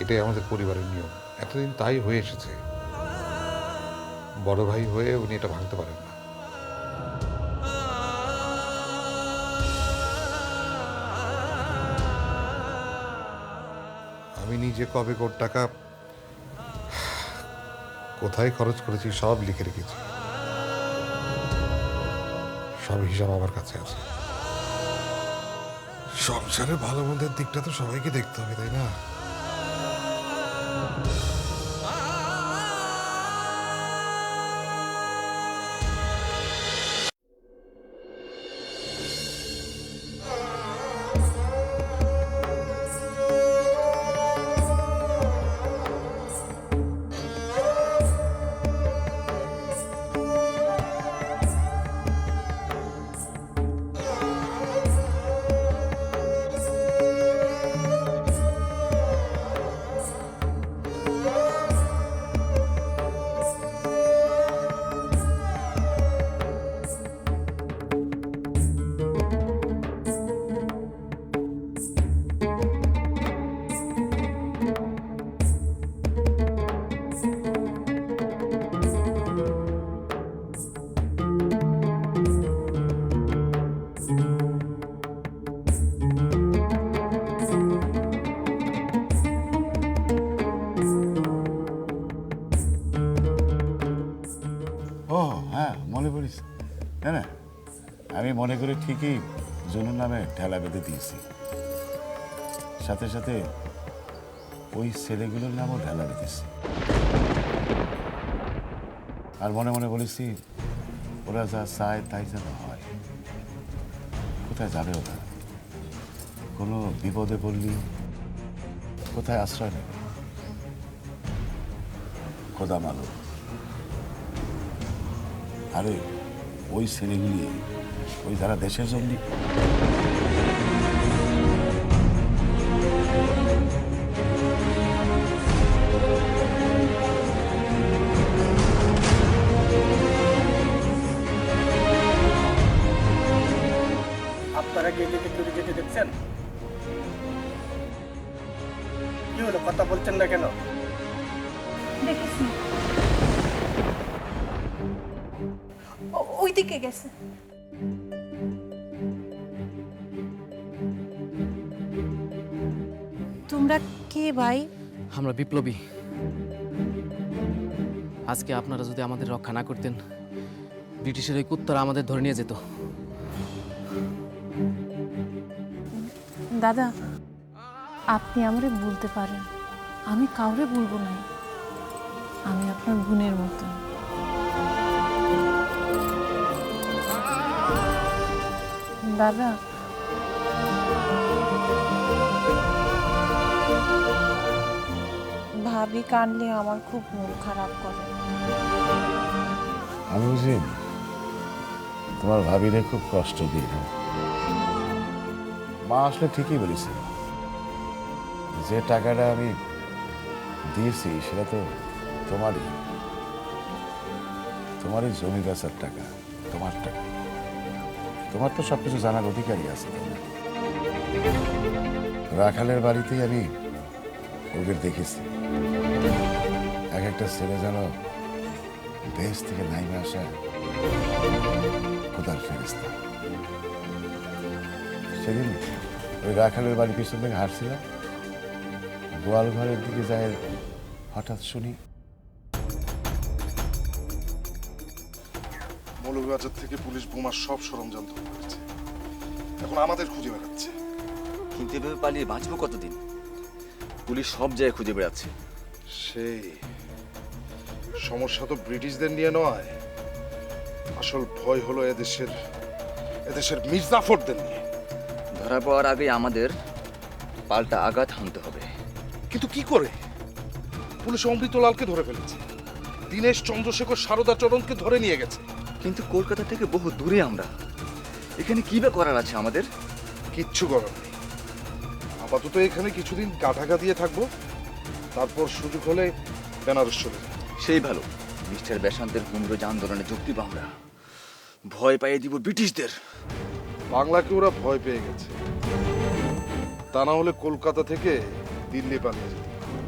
এটাই আমাদের পরিবারের নিয়ম, এতদিন তাই হয়ে এসেছে। বড় ভাই হয়ে উনি এটা ভাঙতে পারেন না। আমি নিজে কবে কোটি টাকা কোথায় খরচ করেছি সব লিখে রেখেছি, সব হিসাব আমার কাছে আছে। সংসারের ভালো মন্দের দিকটা তো সবাইকে দেখতে হবে, তাই না? ও হ্যাঁ, মনে পড়িস। না না, আমি মনে করে ঠিকই জুনুর নামে ঠেলা বেঁধে দিয়েছি, সাথে সাথে ওই ছেলেগুলোর নামও ঢেলা বেঁধেছি। আর মনে মনে বলেছি ওরা যা চায় তাই যেন হয়। কোথায় যাবে ওরা? কোনো বিপদে পড়লি কোথায় আশ্রয় নেবে? খোদা মালো। আরে ওই ছেলেগুলি, ওই যারা দেশের জন্য আপনারা কি এদিকে চলে যেতে দেখছেন? কি হলো, কথা বলছেন না কেন? দেখেছি ওই দিকে গেছে। তোমরা কে ভাই? আমরা বিপ্লবী। আজকে আপনারা যদি আমাদের রক্ষা না করতেন, ব্রিটিশের ওই কুত্তারা আমাদের ধরে নিয়ে যেত। দাদা, আপনি আমারে বলতে পারেন, আমি কাউরে বলবো না। আমি আপনার বোনের মতো। দাদা, ভাবি কাঁদলে আমার খুব মন খারাপ করে। আমি বুঝি তোমার ভাবিরে খুব কষ্ট দিই। মা আসলে ঠিকই বলেছিল, যে টাকাটা আমি দিয়েছি সেটা তো তোমারই তোমারই জমি বেচার টাকা, তোমার টাকা। তোমার তো সবকিছু জানার অধিকারই আছে, তাই না? রাখালের বাড়িতেই আমি ওদের দেখেছি, এক একটা ছেলে যেন দেশ থেকে নাইমে আসা খোদার ফেরেশতা। সেদিন ওই রাখালের বাড়ির পিছন থেকে হাঁটছিলাম, গোয়াল ঘরের দিকে যায়, হঠাৎ শুনি মৌলভীবাজার থেকে পুলিশ বোমার সব সরঞ্জাম ধরে করেছে, এখন আমাদের খুঁজে বেড়াচ্ছে। কিন্তু এভাবে পালিয়ে বাঁচবো কতদিন? পুলিশ সব জায়গায় খুঁজে বেড়াচ্ছে। সেই সমস্যা তো ব্রিটিশদের নিয়ে নয়, আসল ভয় হলো এদেশের মির্জাফরদের নিয়ে। ধরা পাওয়ার আগে আমাদের পাল্টা আঘাত হানতে হবে। কিন্তু কি করে? পুলিশ অমৃতলালকে ধরে ফেলেছে, দীনেশ চন্দ্রশেখর সারদাচরণকে ধরে নিয়ে গেছে। কিন্তু কলকাতা থেকে বহু দূরে আমরা, এখানে কি বা করার আছে আমাদের? কিচ্ছু করার নেই। আপাতত এখানে কিছুদিন কাটাকা দিয়ে থাকবো, তারপর সুযোগ হলে বেনারস চলে যাবো। সেই ভালো, মিস্টার বেসান্তের কুমড়োজ আন্দোলনে যোগ দিব আমরা, ভয় পাইয়ে দিব ব্রিটিশদের। বাংলাকে ওরা ভয় পেয়ে গেছে, তা না হলে কলকাতা থেকে দিল্লি পালিয়ে যেতে।